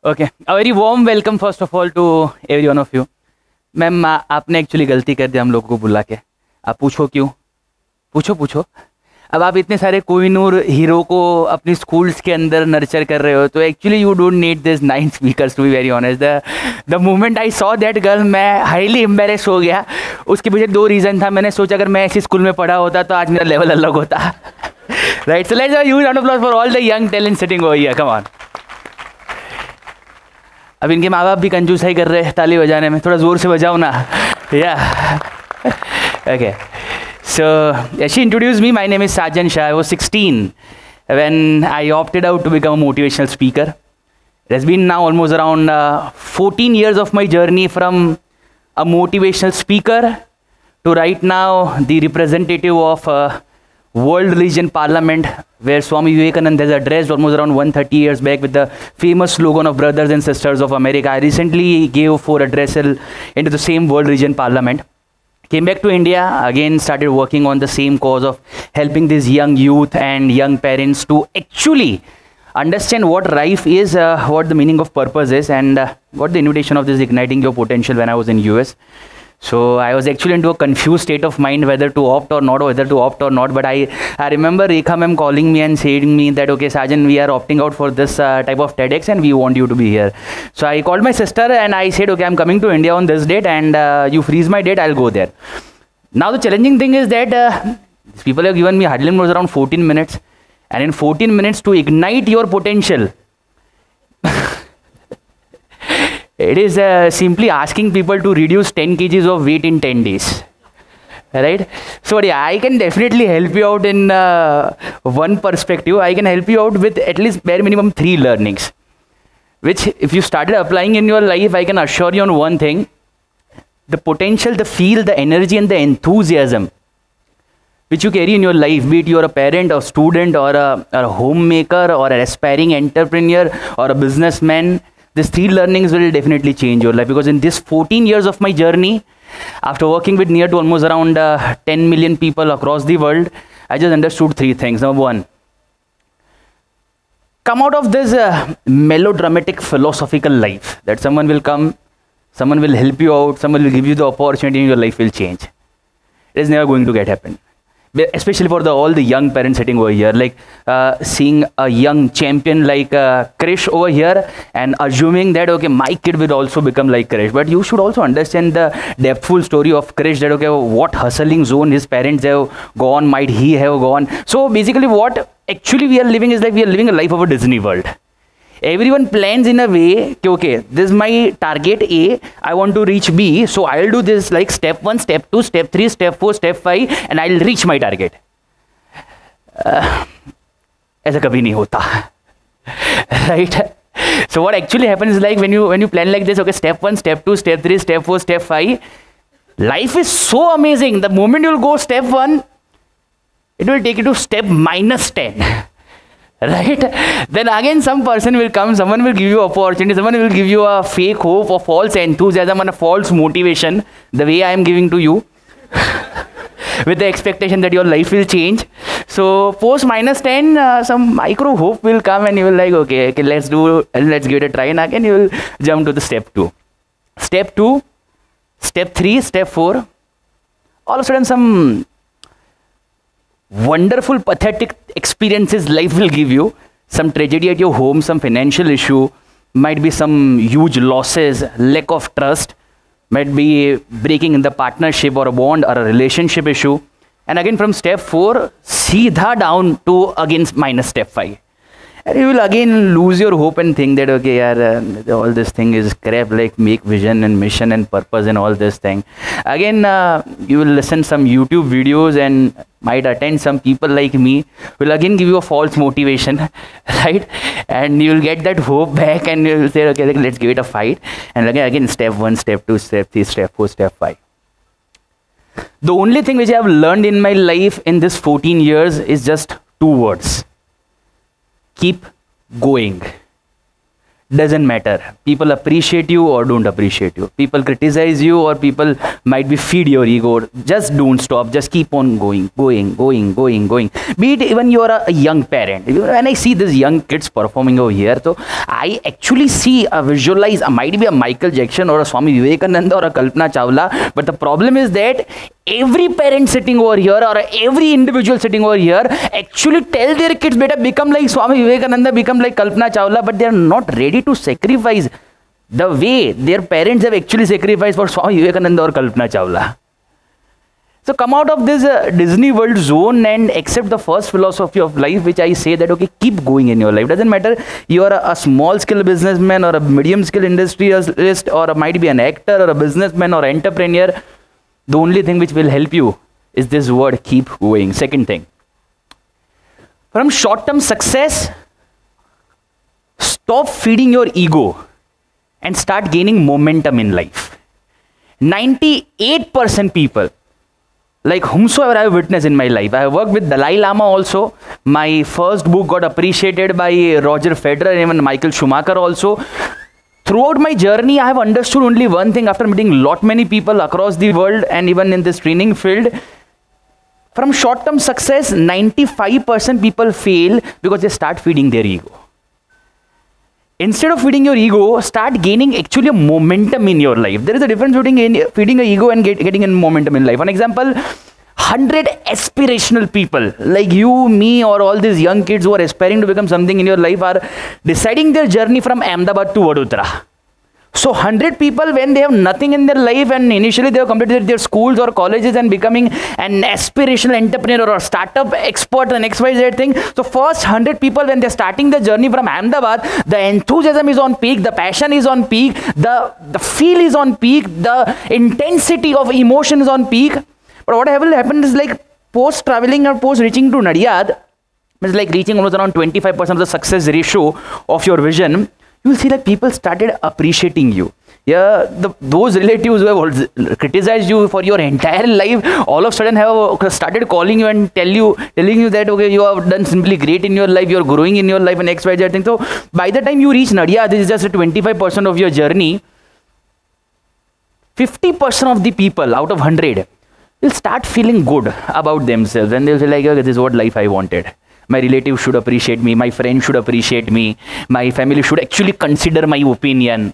Okay, a very warm welcome first of all to every one of you. Ma'am आपने actually गलती कर दी हम लोगों को बुला के. आप पूछो क्यों? पूछो. अब आप इतने सारे कोहिनूर हीरो को अपनी स्कूल्स के अंदर नर्चर कर रहे हो, तो actually you don't need this 9 speakers to be very honest. The moment I saw that girl, मैं हाईली एम्बेरेस हो गया. उसके पीछे 2 रीज़न था. मैंने सोचा अगर मैं ऐसी स्कूल में पढ़ा होता तो आज मेरा लेवल अलग होता. Right, so let's have a huge round of applause for all the young talent sitting over here. Come on. अब इनके माँ बाप भी कंजूसाई कर रहे हैं ताली बजाने में. थोड़ा ज़ोर से बजाओ ना. या okay. So she introduced me. My name is Sajan Shah. I was 16 when I opted out to become a motivational speaker. It has been now almost around 14 years of my journey from a motivational speaker to right now the representative of World Religion Parliament, where Swami Vivekananda has addressed almost around 130 years back with the famous slogan of Brothers and Sisters of America. I recently gave 4 addresses into the same World Religion Parliament. Came back to India, again started working on the same cause of helping these young youth and young parents to actually understand what life is, what the meaning of purpose is, and what the invitation of this igniting your potential when I was in US. So I was actually into a confused state of mind whether to opt or not, but I remember Rekha ma'am calling me and saying me that, okay Sajan, we are opting out for this type of TEDx and we want you to be here. So I called my sister and I said, okay, I'm coming to India on this date and you freeze my date, I'll go there. Now the challenging thing is that these people have given me hardly almost around 14 minutes, and in 14 minutes to ignite your potential, it is simply asking people to reduce 10 kgs of weight in 10 days. Right? So yeah, I can definitely help you out in one perspective. I can help you out with at least bare minimum 3 learnings, which if you started applying in your life, I can assure you on one thing: the potential, the feel, the energy and the enthusiasm which you carry in your life, be it you're a parent or student or a homemaker or an aspiring entrepreneur or a businessman, these 3 learnings will definitely change your life. Because in this 14 years of my journey, after working with near to almost around 10 million people across the world, I just understood 3 things. Number 1, come out of this melodramatic philosophical life that someone will come, someone will help you out, someone will give you the opportunity and your life will change. It is never going to get happen. Especially for all the young parents sitting over here, like seeing a young champion like Krish over here and assuming that, okay, my kid will also become like Krish. But you should also understand the depthful story of Krish, that, okay, what hustling zone his parents have gone, might he have gone. So basically what actually we are living is like we are living a life of a Disney world. Everyone plans in a way, okay, this is my target A, I want to reach B, so I'll do this like step 1, step 2, step 3, step 4, step 5, and I'll reach my target. ऐसा कभी नहीं होता. Right? So what actually happens is like when you plan like this, okay, step 1, step 2, step 3, step 4, step 5, life is so amazing. The moment you'll go step 1, it will take you to step -10. Right? Then again some person will come, someone will give you opportunity, someone will give you a fake hope or false enthusiasm and a false motivation, the way I am giving to you, with the expectation that your life will change. So post -10, some micro hope will come and you will like, okay, let's give it a try, and again you will jump to the step 2. Step 2, step 3, step 4, all of a sudden some wonderful pathetic experiences life will give you. Some tragedy at your home, some financial issue, might be some huge losses, lack of trust, might be breaking in the partnership or a bond or a relationship issue. And again from step 4 seedha down to again minus step 5. And you will again lose your hope and think that, okay, yaar, all this thing is crap, like make vision and mission and purpose and all this thing. Again, you will listen some YouTube videos and might attend some people like me, will again give you a false motivation, right? And you will get that hope back and you will say, okay, let's give it a fight. And again, step 1, step 2, step 3, step 4, step 5. The only thing which I have learned in my life in this 14 years is just 2 words. Keep going. doesn't matter. People appreciate you or don't appreciate you. People criticize you or people might be feed your ego. Just don't stop. Just keep on going. Be it even you are a young parent. When I see these young kids performing over here, so I actually see visualize might be a Michael Jackson or a Swami Vivekananda or a Kalpana Chawla. But the problem is that every parent sitting over here or every individual sitting over here actually tell their kids, beta, become like Swami Vivekananda, become like Kalpana Chawla, but they are not ready to sacrifice the way their parents have actually sacrificed for Swami Vivekananda or Kalpana Chawla. So come out of this Disney World zone and accept the first philosophy of life, which I say that, okay, keep going in your life. Doesn't matter you are a small scale businessman or a medium scale industrialist or might be an actor or a businessman or entrepreneur. The only thing which will help you is this word, keep going. Second thing, from short-term success, stop feeding your ego and start gaining momentum in life. 98% people, like whomsoever I have witnessed in my life, I have worked with Dalai Lama also. My first book got appreciated by Roger Federer and even Michael Schumacher also. Throughout my journey, I have understood only one thing after meeting lot many people across the world and even in this training field. From short-term success, 95% people fail because they start feeding their ego. Instead of feeding your ego, start gaining actually a momentum in your life. There is a difference between feeding an ego and getting a momentum in life. For example, 100 aspirational people like you, me, or all these young kids who are aspiring to become something in your life are deciding their journey from Ahmedabad to Vadodara. So 100 people, when they have nothing in their life and initially they have completed their schools or colleges and becoming an aspirational entrepreneur or startup expert and XYZ thing. So first 100 people, when they're starting the journey from Ahmedabad, the enthusiasm is on peak, the passion is on peak, the feel is on peak, the intensity of emotion is on peak. But what will happen is, like, post traveling or post reaching to Nadiyad, it's like reaching almost around 25% of the success ratio of your vision. You will see that people started appreciating you. Yeah, those relatives who have criticized you for your entire life, all of a sudden have started calling you and telling you that, okay, you have done simply great in your life, you are growing in your life and XYZ thing. So by the time you reach Nadiyad, this is just 25% of your journey. 50% of the people out of 100 will start feeling good about themselves and they'll feel like, okay, this is what life I wanted. My relatives should appreciate me, my friends should appreciate me, my family should actually consider my opinion.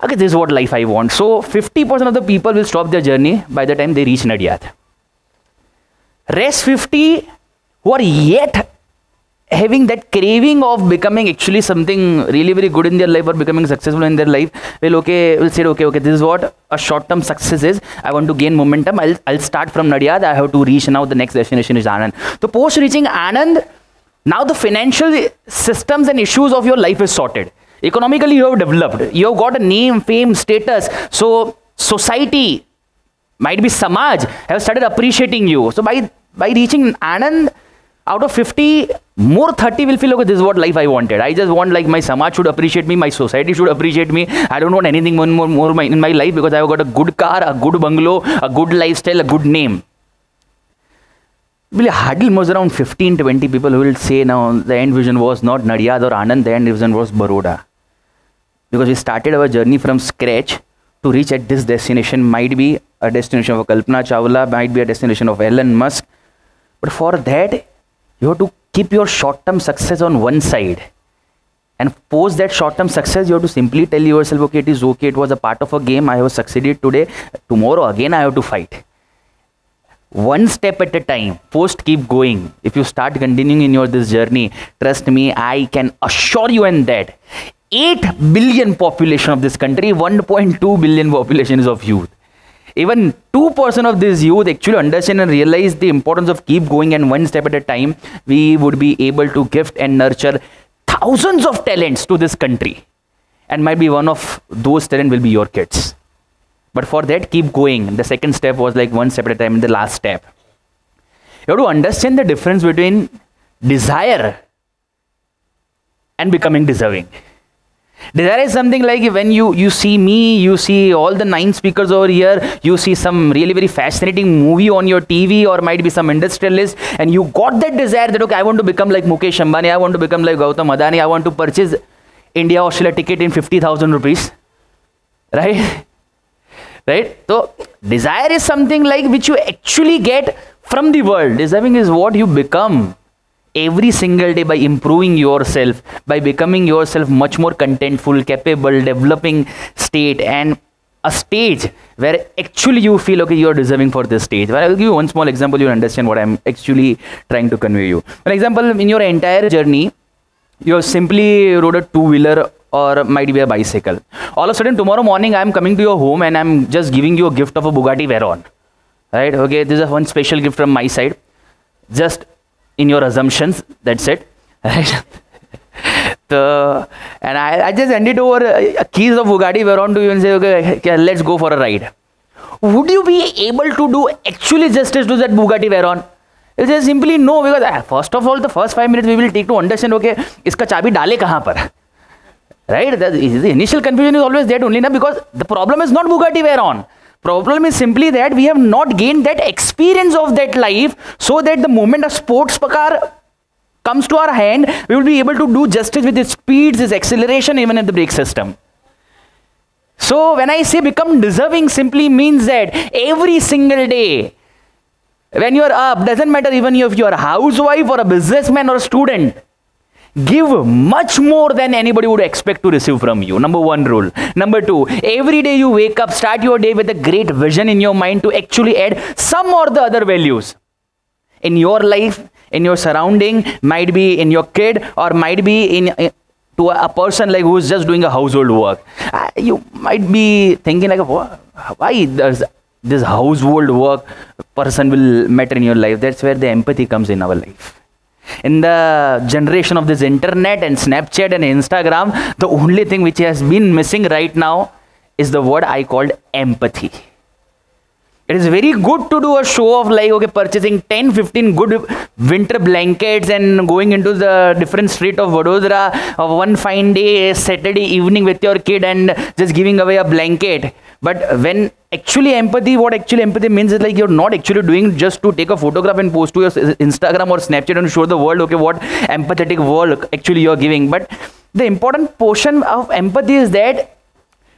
Okay, this is what life I want. So 50% of the people will stop their journey by the time they reach Nadiyad. Rest 50 who are yet having that craving of becoming actually something really very good in their life or becoming successful in their life will say, okay, this is what a short-term success is. I want to gain momentum. I'll start from Nadiyad. I have to reach now. The next destination is Anand. So post reaching Anand, now the financial systems and issues of your life is sorted. Economically, you have developed. You have got a name, fame, status. So society, might be Samaj, have started appreciating you. So by reaching Anand, out of 50, more 30 will feel, okay, this is what life I wanted. I just want, like, my Samaj should appreciate me, my society should appreciate me. I don't want anything more in my life because I've got a good car, a good bungalow, a good lifestyle, a good name. Will hardly most around 15-20 people who will say now the end vision was not Nadiyad or Anand, the end vision was Baroda. Because we started our journey from scratch to reach at this destination. Might be a destination of Kalpana Chawla, might be a destination of Elon Musk. But for that, you have to keep your short-term success on one side. And post that short-term success, you have to simply tell yourself, okay, it is okay, it was a part of a game, I have succeeded today, tomorrow again I have to fight. One step at a time, post keep going. If you start continuing in this journey, trust me, I can assure you in that 8 billion population of this country, 1.2 billion population is of youth. Even 2% of this youth actually understand and realize the importance of keep going, and one step at a time, we would be able to gift and nurture thousands of talents to this country. And might be one of those talent will be your kids. But for that, keep going. The second step was like one step at a time, and the last step. You have to understand the difference between desire and becoming deserving. Desire is something like when you see me, you see all the 9 speakers over here, you see some really very fascinating movie on your TV or might be some industrialist, and you got that desire that, okay, I want to become like Mukesh Ambani, I want to become like Gautam Adani, I want to purchase India Australia ticket in 50,000 rupees, right? Right? So desire is something like which you actually get from the world. Deserving is what you become every single day by improving yourself, by becoming yourself much more contentful, capable, developing state, and a stage where actually you feel, okay, you're deserving for this stage. Well, I'll give you one small example, you'll understand what I'm actually trying to convey you. For example, in your entire journey, you simply rode a two-wheeler or might be a bicycle. All of a sudden, tomorrow morning, I'm coming to your home and I'm just giving you a gift of a Bugatti Veyron. Right? Okay, this is one special gift from my side. Just in your assumptions, that's it. Right? And I just handed over keys of Bugatti Veyron to you and say, okay, let's go for a ride. Would you be able to do actually justice to that Bugatti Veyron? You just simply no, because first of all, the first 5 minutes we will take to understand, okay, iska chabi dale kahan par? Right? The initial confusion is always there only, na, because the problem is not Bugatti Veyron. Problem is simply that we have not gained that experience of that life, so that the moment a sports car comes to our hand, we will be able to do justice with its speeds, its acceleration, even in the brake system. So when I say become deserving, simply means that every single day, when you are up, doesn't matter even if you are a housewife or a businessman or a student, give much more than anybody would expect to receive from you. Number one rule. Number two, every day you wake up, start your day with a great vision in your mind to actually add some or the other values in your life, in your surrounding, might be in your kid, or might be in to a person like who is just doing a household work. You might be thinking like, why does this household work person will matter in your life? That's where the empathy comes in our life. In the generation of this internet and Snapchat and Instagram, the only thing which has been missing right now is the word I called empathy. It is very good to do a show of like, okay, purchasing 10, 15 good winter blankets and going into the different street of Vadodara of one fine day, Saturday evening with your kid and just giving away a blanket. But when actually empathy, what actually empathy means is like you're not actually doing just to take a photograph and post to your Instagram or Snapchat and show the world, okay, what empathetic world actually you're giving. But the important portion of empathy is that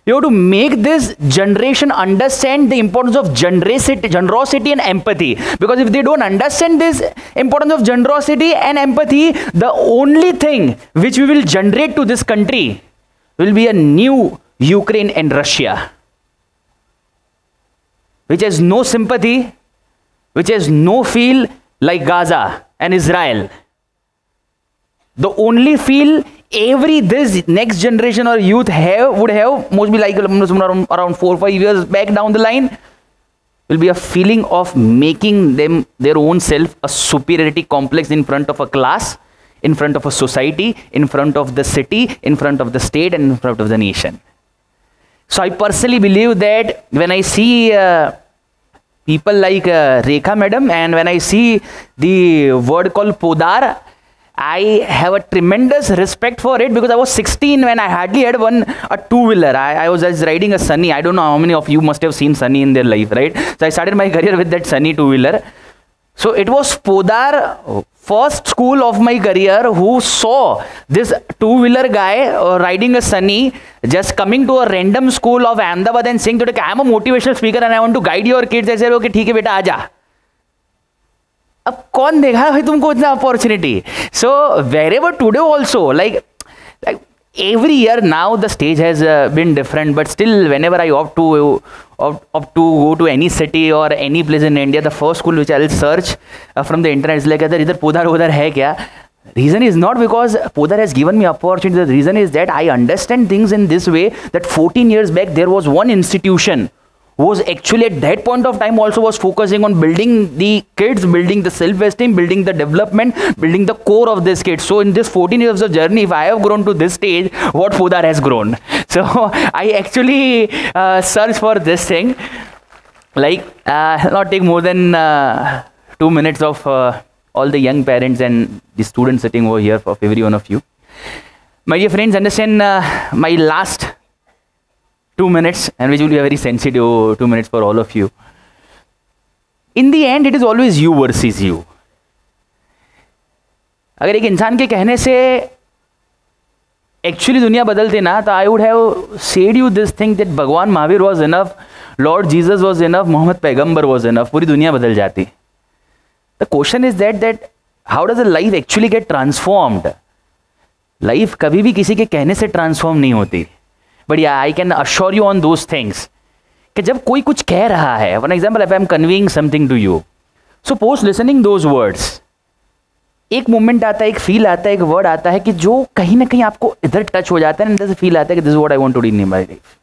you have to make this generation understand the importance of generosity and empathy. Because if they don't understand this importance of generosity and empathy, the only thing which we will generate to this country will be a new Ukraine and Russia, which has no sympathy, which has no feel like Gaza and Israel. The only feel this next generation or youth would have, mostly like around 4 or 5 years back down the line, will be a feeling of making them their own self a superiority complex in front of a class, in front of a society, in front of the city, in front of the state, and in front of the nation. So I personally believe that when I see people like Rekha madam, and when I see the word called Podar, I have a tremendous respect for it, because I was 16 when I hardly had a two-wheeler. I was just riding a Sunny. I don't know how many of you must have seen Sunny in their life, right? So I started my career with that Sunny two-wheeler. So it was Podar, first school of my career, who saw this two-wheeler guy riding a Sunny, just coming to a random school of Ahmedabad and saying, I am a motivational speaker and I want to guide your kids. I said, okay, ठीक है बेटा आजा. अब कौन देगा भाई तुमको इतना opportunity? So wherever today also, like every year now the stage has been different, but still whenever I opt to go to any city or any place in India, the first school which I will search from the internet is like, either Podar udhar hai kya? Reason is not because Podar has given me opportunity. The reason is that I understand things in this way, that 14 years back there was one institution was actually at that point of time also was focusing on building the kids, building the self-esteem, building the development, building the core of this kids. So in this 14 years of journey, if I have grown to this stage, what Podar has grown. So I actually search for this thing. Like, not take more than 2 minutes of all the young parents and the students sitting over here, for every one of you. My dear friends, understand my last 2 minutes, and which will be a very sensitive 2 minutes for all of you. In the end, it is always you versus you. अगर एक इंसान के कहने से actually दुनिया बदलते ना, तो I would have said you this thing that Bhagwan Mahavir was enough, lord Jesus was enough, Mohammed Paigambar was enough, पूरी दुनिया बदल जाती. The question is that how does a life actually get transformed. Life कभी भी किसी के कहने से ट्रांसफॉर्म नहीं होती. But yeah I can assure you on those things कि जब कोई कुछ कह रहा है, for example if I am conveying something to you, suppose listening those words, एक मोमेंट आता है, एक फील आता है, एक वर्ड आता है कि जो कहीं ना कहीं आपको इधर टच हो जाता है, अंदर से फील आता है कि this is what I want to do in my life.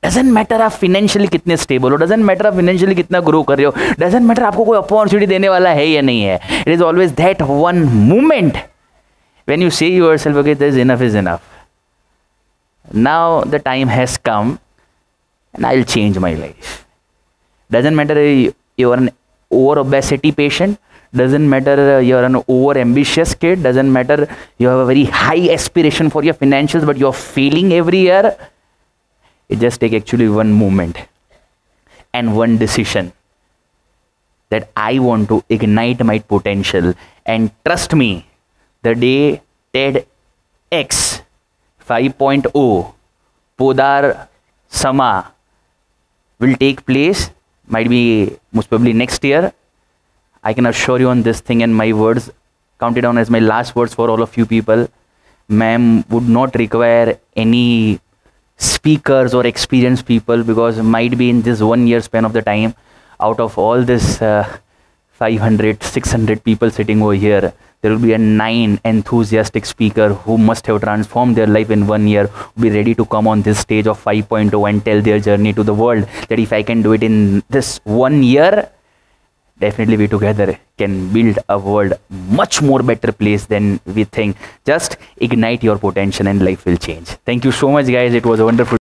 Doesn't matter आप फाइनेंशियली कितने स्टेबल हो, डजंट मैटर आप फाइनेंशियली कितना ग्रो कर रहे हो, डजंट मैटर आपको कोई अपॉर्चुनिटी देने वाला है या नहीं है. It is always that one moment when you say yourself okay this enough is enough, now the time has come and I'll change my life. Doesn't matter you're an over obesity patient, doesn't matter you're an over ambitious kid, doesn't matter you have a very high aspiration for your financials but you're failing every year. It just take actually one moment and one decision that I want to ignite my potential. And trust me, the day TEDx 5.0 PWSSama will take place, might be most probably next year. I can assure you on this thing, and my words counted down as my last words for all of you people. Ma'am would not require any speakers or experienced people, because might be in this 1 year span of the time, out of all this 500, 600 people sitting over here, there will be a 9 enthusiastic speaker who must have transformed their life in 1 year, be ready to come on this stage of 5.0 and tell their journey to the world that if I can do it in this 1 year, definitely we together can build a world much more better place than we think. Just ignite your potential and life will change. Thank you so much guys. It was a wonderful